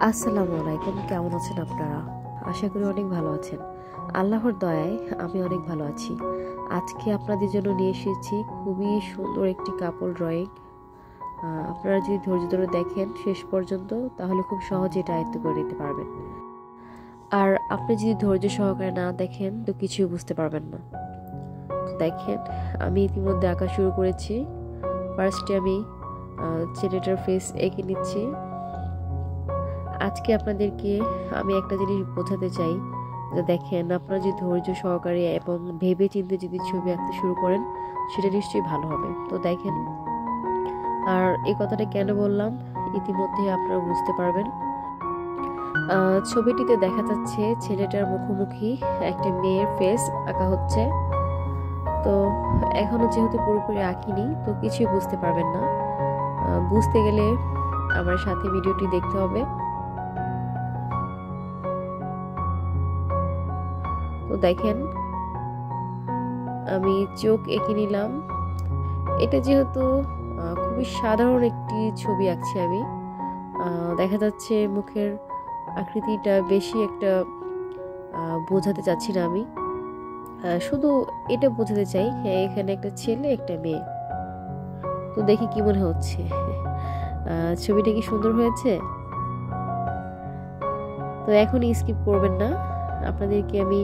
আসসালামু আলাইকুম, কেমন আছেন আপনারা? আশা করি অনেক ভালো আছেন। আল্লাহর দয়ায় আমি অনেক ভালো আছি। আজকে আপনাদের জন্য নিয়ে এসেছি খুবই সুন্দর একটি কাপল ড্রয়িং। আপনারা যদি ধৈর্য ধরে দেখেন শেষ পর্যন্ত, তাহলে খুব সহজে এটা আয়ত্ত করে নিতে পারবেন। আর আপনি যদি ধৈর্য সহকারে না দেখেন তো কিছুই বুঝতে পারবেন না। তো দেখেন, আমি ইতিমধ্যে আঁকা শুরু করেছি। ফার্স্টে আমি ছেলেটার ফেস এঁকে নিচ্ছি। আজকে আপনাদেরকে আমি একটা জিনিস বোঝাতে চাই যে দেখেন, আপনারা যদি ধৈর্য সহকারে এবং ভেবে চিন্তে যদি ছবি আঁকতে শুরু করেন, সেটা নিশ্চয়ই ভালো হবে। তো দেখেন, আর এই কথাটা কেন বললাম ইতিমধ্যে আপনারা বুঝতে পারবেন। ছবিটিতে দেখা যাচ্ছে ছেলেটার মুখোমুখি একটা মেয়ের ফেস আঁকা হচ্ছে। তো এখনো যেহেতু পুরোপুরি আঁকিনি, তো কিছুই বুঝতে পারবেন না। বুঝতে গেলে আমার সাথে ভিডিওটি দেখতে হবে। তো দেখেন, আমি চোখ এঁকে নিলাম। এটা যেহেতু খুবই সাধারণ একটি ছবি আঁকছি আমি, দেখা যাচ্ছে মুখের আকৃতিটা বেশি একটা বোঝাতে চাচ্ছি না আমি, শুধু এটা বোঝাতে চাই এখানে একটা ছেলে একটা মেয়ে। তো দেখি কি মনে হচ্ছে, ছবিটা কি সুন্দর হয়েছে? তো এখন স্কিপ করবেন না, আপনাদেরকে আমি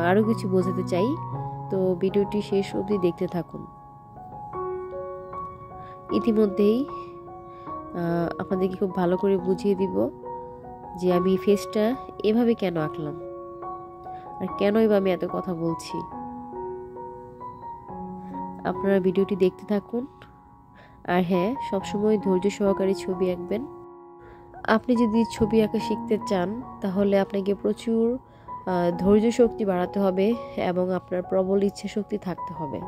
আরো কিছু বোঝাতে চাই। তো ভিডিওটি শেষ অবধি দেখতে থাকুন। ইতিমধ্যেই আপনাদেরকে খুব ভালো করে বুঝিয়ে দিব যে আমি ফেসটা এভাবে কেন আঁকলাম আর কেনই বা আমি এত কথা বলছি। আপনারা ভিডিওটি দেখতে থাকুন। আর হ্যাঁ, সবসময় ধৈর্য সহকারে ছবি আঁকবেন। আপনি যদি ছবি আঁকা শিখতে চান, তাহলে আপনাকে প্রচুর ধৈর্য শক্তি বাড়াতে হবে এবং আপনার প্রবল ইচ্ছা শক্তি থাকতে হবে।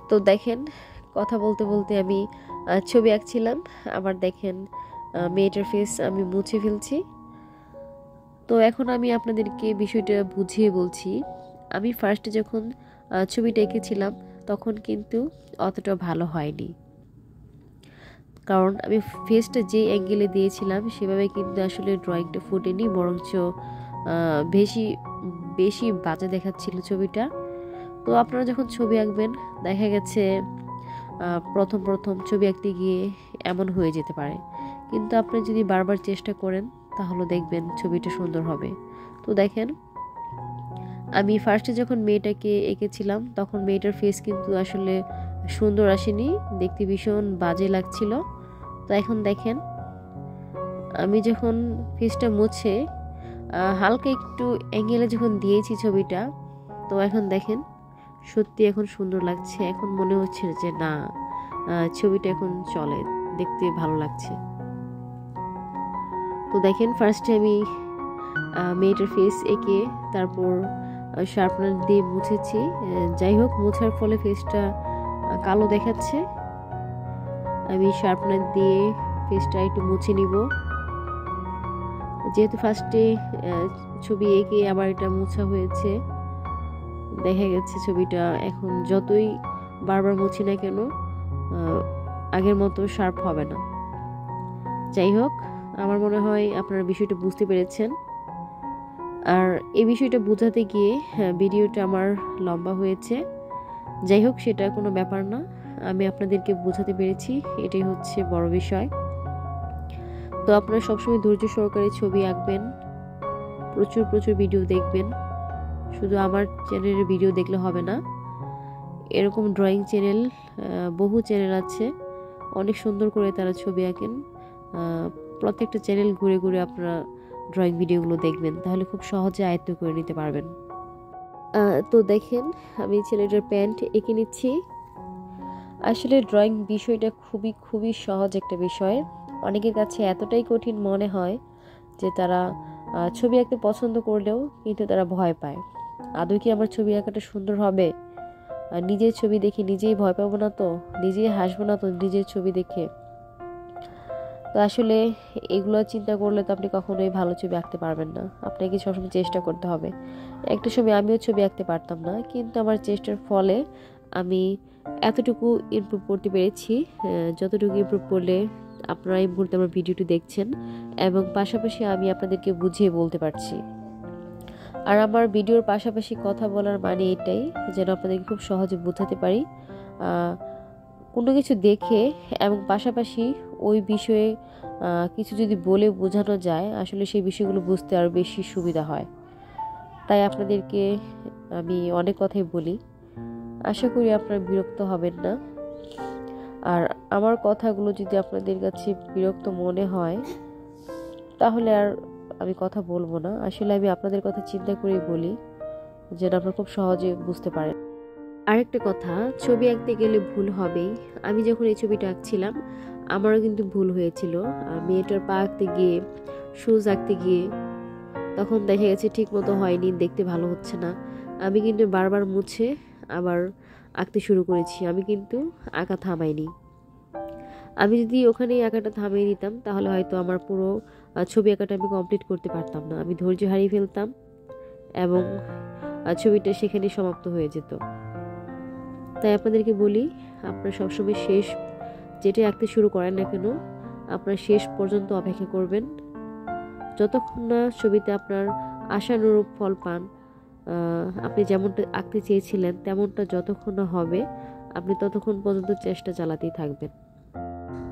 তো দেখেন, কথা বলতে বলতে আমি ছবি আঁকছিলাম, আবার দেখেন মেয়েটার ফেস আমি মুছে ফেলছি। তো এখন আমি আপনাদেরকে বিষয়টা বুঝিয়ে বলছি। আমি ফার্স্টে যখন ছবিটা এঁকেছিলাম, তখন কিন্তু অতটা ভালো হয়নি, কারণ আমি ফেসটা যে অ্যাঙ্গেলে দিয়েছিলাম সেভাবে কিন্তু আসলে ড্রয়িংটা ফুটেনি, বরঞ্চ বেশি বেশি বাজে দেখাচ্ছিল ছবিটা। তো আপনারা যখন ছবি আঁকবেন, দেখা গেছে প্রথম প্রথম ছবি আঁকতে গিয়ে এমন হয়ে যেতে পারে, কিন্তু আপনি যদি বারবার চেষ্টা করেন তাহলে দেখবেন ছবিটা সুন্দর হবে। তো দেখেন, আমি ফার্স্টে যখন মেয়েটাকে এঁকেছিলাম, তখন মেয়েটার ফেস কিন্তু আসলে সুন্দর আসেনি, দেখতে ভীষণ বাজে লাগছিল। তো এখন দেখেন, আমি যখন ফেসটা মুছে হালকা একটু অ্যাঙ্গেলে যখন দিয়েছি ছবিটা, তো এখন দেখেন সত্যি এখন সুন্দর লাগছে। এখন মনে হচ্ছে যে না, ছবিটা এখন চলে, দেখতে ভালো লাগছে। তো দেখেন, ফার্স্টে আমি মেয়েটার ফেস এঁকে তারপর শার্পনার দিয়ে মুছেছি। যাই হোক, মোছার ফলে ফেসটা কালো দেখাচ্ছে। আমি শার্পনার দিয়ে ফেসটা একটু মুছে নিব। যেহেতু ফার্স্টে ছবি এঁকে আবার এটা মোছা হয়েছে, দেখা গেছে ছবিটা এখন যতই বারবার মুছি না কেন আগের মতো শার্প হবে না। যাই হোক, আমার মনে হয় আপনারা বিষয়টা বুঝতে পেরেছেন। আর এই বিষয়টা বোঝাতে গিয়ে ভিডিওটা আমার লম্বা হয়েছে। যাই হোক, সেটা কোনো ব্যাপার না, আমি আপনাদেরকে বোঝাতে পেরেছি, এটাই হচ্ছে বড় বিষয়। তো আপনারা সবসময় ধৈর্য সহকারে ছবি আঁকবেন, প্রচুর প্রচুর ভিডিও দেখবেন। শুধু আমার চ্যানেলের ভিডিও দেখলে হবে না, এরকম ড্রয়িং চ্যানেল বহু চ্যানেল আছে, অনেক সুন্দর করে তারা ছবি আঁকেন। প্রত্যেকটা চ্যানেল ঘুরে ঘুরে আপনারা ড্রয়িং ভিডিওগুলো দেখবেন, তাহলে খুব সহজে আয়ত্ত করে নিতে পারবেন। তো দেখেন, আমি ছেলেটার প্যান্ট এঁকে নিচ্ছি। আসলে ড্রয়িং বিষয়টা খুবই খুবই সহজ একটা বিষয়। অনেকের কাছে এতটাই কঠিন মনে হয় যে তারা ছবি আঁকতে পছন্দ করলেও কিন্তু তারা ভয় পায়, আদৌ কি আমার ছবি আঁকাটা সুন্দর হবে? নিজের ছবি দেখে নিজেই ভয় পাবো না তো, নিজেই হাসবো না তো নিজের ছবি দেখে? তো আসলে এগুলো চিন্তা করলে তো আপনি কখনোই ভালো ছবি আঁকতে পারবেন না। আপনাকে সবসময় চেষ্টা করতে হবে। একটা সময় আমিও ছবি আঁকতে পারতাম না, কিন্তু আমার চেষ্টার ফলে আমি এতটুকু ইমপ্রুভ করতে পেরেছি, যতটুকু ইমপ্রুভ করলে আপনারা এই মুহূর্তে আমার ভিডিওটি দেখছেন এবং পাশাপাশি আমি আপনাদেরকে বুঝিয়ে বলতে পারছি। আর আমার ভিডিওর পাশাপাশি কথা বলার মানে এটাই যেন আপনাদেরকে খুব সহজে বোঝাতে পারি। কোনো কিছু দেখে এবং পাশাপাশি ওই বিষয়ে কিছু যদি বলে বোঝানো যায়, আসলে সেই বিষয়গুলো বুঝতে আরও বেশি সুবিধা হয়। তাই আপনাদেরকে আমি অনেক কথাই বলি, আশা করি আপনারা বিরক্ত হবেন না। আর আমার কথাগুলো যদি আপনাদের কাছে বিরক্ত মনে হয় তাহলে আর আমি কথা বলবো না। আসলে আমি আপনাদের কথা চিন্তা করেই বলি যেন আপনারা খুব সহজে বুঝতে পারেন। আরেকটা কথা, ছবি আঁকতে গেলে ভুল হবেই। আমি যখন এই ছবিটা আঁকছিলাম আমারও কিন্তু ভুল হয়েছিল। মেয়েটার পা আঁকতে গিয়ে, শুজ আঁকতে গিয়ে তখন দেখা গেছে ঠিক মতো হয়নি, দেখতে ভালো হচ্ছে না। আমি কিন্তু বারবার মুছে আবার আঁকতে শুরু করেছি, আমি কিন্তু আঁকা থামাইনি। আমি যদি ওখানেই আঁকাটা থামিয়ে দিতাম তাহলে হয়তো আমার পুরো ছবি আঁকাটা আমি কমপ্লিট করতে পারতাম না। আমি ধৈর্য হারিয়ে ফেলতাম এবং ছবিটা সেখানেই সমাপ্ত হয়ে যেত। তাই আপনাদেরকে বলি, আপনারা সবসময় শেষ যেটা আঁকতে শুরু করেন না কেন, আপনারা শেষ পর্যন্ত অপেক্ষা করবেন। যতক্ষণ না ছবিতে আপনার আশানুরূপ ফল পান, আপনি যেমনটা আঁকতে চেয়েছিলেন তেমনটা যতক্ষণ না হবে, আপনি ততক্ষণ পর্যন্ত চেষ্টা চালাতেই থাকবেন।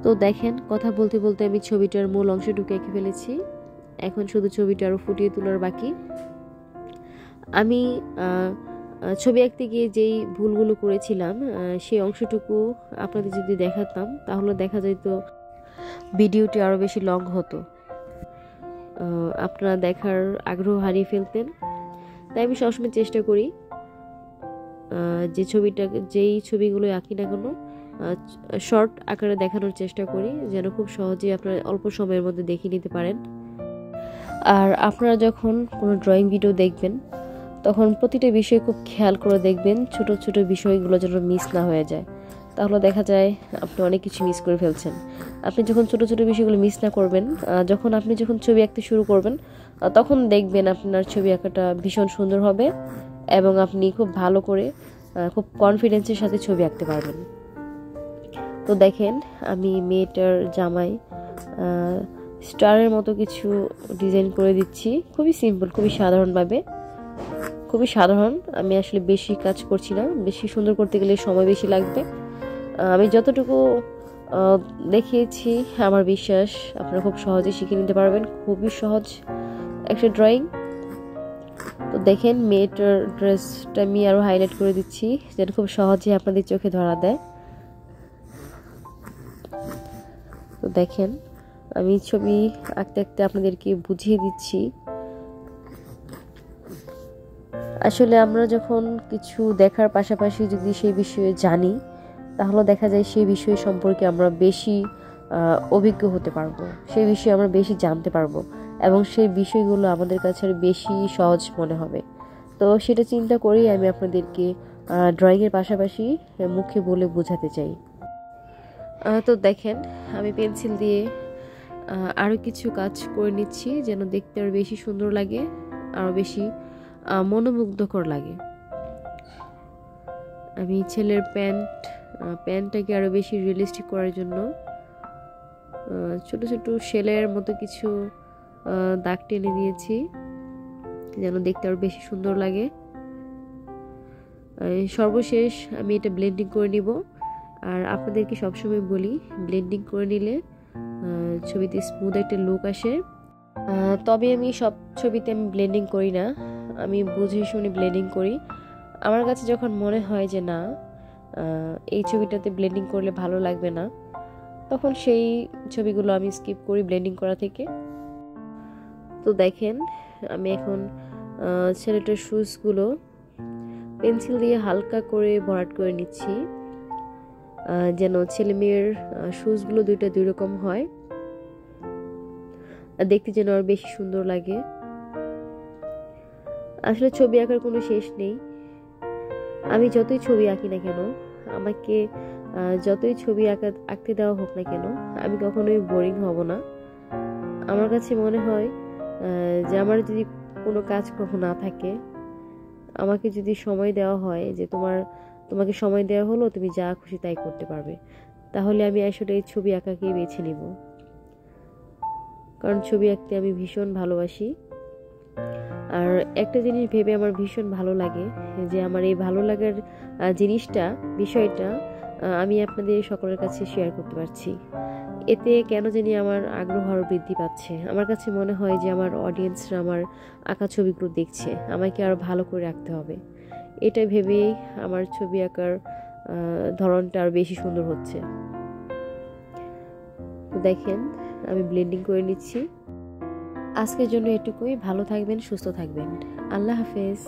তো দেখেন, কথা বলতে বলতে আমি ছবিটার মূল অংশটুকু এঁকে ফেলেছি। এখন শুধু ছবিটা আরও ফুটিয়ে তোলার বাকি। আমি ছবি আঁকতে গিয়ে যেই ভুলগুলো করেছিলাম সেই অংশটুকু আপনাদের যদি দেখাতাম তাহলে দেখা যেত ভিডিওটি আরও বেশি লং হতো, আপনারা দেখার আগ্রহ হারিয়ে ফেলতেন। তাই আমি সবসময় চেষ্টা করি যেই ছবিগুলো আঁকি না কেন শর্ট আকারে দেখানোর চেষ্টা করি, যেন খুব সহজেই আপনারা অল্প সময়ের মধ্যে দেখে নিতে পারেন। আর আপনারা যখন কোনো ড্রয়িং ভিডিও দেখবেন তখন প্রতিটা বিষয় খুব খেয়াল করে দেখবেন, ছোট ছোট বিষয়গুলো যেন মিস না হয়ে যায়। তাহলে দেখা যায় আপনি অনেক কিছু মিস করে ফেলছেন। আপনি যখন ছোট ছোট বিষয়গুলো মিস না করবেন, আপনি যখন ছবি আঁকতে শুরু করবেন তখন দেখবেন আপনার ছবি আঁকাটা ভীষণ সুন্দর হবে এবং আপনি খুব ভালো করে খুব কনফিডেন্সের সাথে ছবি আঁকতে পারবেন। তো দেখেন, আমি মেয়েটার জামায় স্টারের মতো কিছু ডিজাইন করে দিচ্ছি, খুবই সিম্পল, খুবই সাধারণভাবে, খুবই সাধারণ। আমি আসলে বেশি কাজ করছি না, বেশি সুন্দর করতে গেলে সময় বেশি লাগবে। আমি যতটুকু দেখিয়েছি আমার বিশ্বাস আপনারা খুব সহজে শিখে নিতে পারবেন, খুবই সহজ একটা ড্রয়িং। তো দেখেন, মেয়েটার ড্রেসটা আমি আরও হাইলাইট করে দিচ্ছি যেটা খুব সহজে আপনাদের চোখে ধরা দেয়। তো দেখেন, আমি ছবি আঁকতে আঁকতে আপনাদেরকে বুঝিয়ে দিচ্ছি। আসলে আমরা যখন কিছু দেখার পাশাপাশি যদি সেই বিষয়ে জানি তাহলে দেখা যায় সেই বিষয় সম্পর্কে আমরা বেশি অভিজ্ঞ হতে পারবো, সেই বিষয়ে আমরা বেশি জানতে পারবো এবং সেই বিষয়গুলো আমাদের কাছে বেশি সহজ মনে হবে। তো সেটা চিন্তা করেই আমি আপনাদেরকে ড্রয়িংয়ের পাশাপাশি মুখে বলে বোঝাতে চাই। তো দেখেন, আমি পেন্সিল দিয়ে আরও কিছু কাজ করে নিচ্ছি যেন দেখতে আরও বেশি সুন্দর লাগে, আরও বেশি মনোমুগ্ধকর লাগে। আমি ছেলের প্যান্টটাকে আরও বেশি রিয়েলিস্টিক করার জন্য ছোট ছোট শেলের মতো কিছু দাগ টেনে দিয়েছি যেন দেখতে আরও বেশি সুন্দর লাগে। সর্বশেষ আমি এটা ব্লেন্ডিং করে নিব। আর আপনাদেরকে সবসময় বলি, ব্লেন্ডিং করে নিলে ছবিতে স্মুথ একটা লুক আসে। তবে আমি সব ছবিতে আমি ব্লেন্ডিং করি না, আমি বুঝে শুনে ব্লেন্ডিং করি। আমার কাছে যখন মনে হয় যে না, এই ছবিটাতে ব্লেন্ডিং করলে ভালো লাগবে না, তখন সেই ছবিগুলো আমি স্কিপ করি ব্লেন্ডিং করা থেকে। তো দেখেন, আমি এখন ছেলেটার শুজগুলো পেন্সিল দিয়ে হালকা করে ভরাট করে নিচ্ছি যেন ছেলে মেয়ের শুজগুলো দুই রকম হয়, দেখতে যেন আর বেশি সুন্দর লাগে। আসলে ছবি আঁকার কোনো শেষ নেই। আমি যতই ছবি আঁকি না কেন, আমাকে যতই ছবি আঁকতে দেওয়া হোক না কেন, আমি কখনোই বোরিং হব না। আমার কাছে মনে হয় যে আমার যদি কোনো কাজ কখনো না থাকে, আমাকে যদি সময় দেওয়া হয় যে তোমাকে সময় দেওয়া হলো, তুমি যা খুশি তাই করতে পারবে, তাহলে আমি আসলে এই ছবি আঁকাকেই বেছে নিব। কারণ ছবি আঁকতে আমি ভীষণ ভালোবাসি। আর একটা জিনিস ভেবে আমার ভীষণ ভালো লাগে যে আমার এই ভালো লাগার জিনিসটা, বিষয়টা আমি আপনাদের সকলের কাছে শেয়ার করতে পারছি। এতে কেন জানি আমার আগ্রহ আরও বৃদ্ধি পাচ্ছে। আমার কাছে মনে হয় যে আমার অডিয়েন্সরা আমার আঁকা ছবিগুলো দেখছে, আমাকে আরও ভালো করে আঁকতে হবে। এটা ভেবেই আমার ছবি আঁকার ধরনটা আরও বেশি সুন্দর হচ্ছে। দেখেন আমি ব্লেন্ডিং করে নিচ্ছি। আজকের জন্য এটুকুই। ভালো থাকবেন, সুস্থ থাকবেন। আল্লাহ হাফেজ।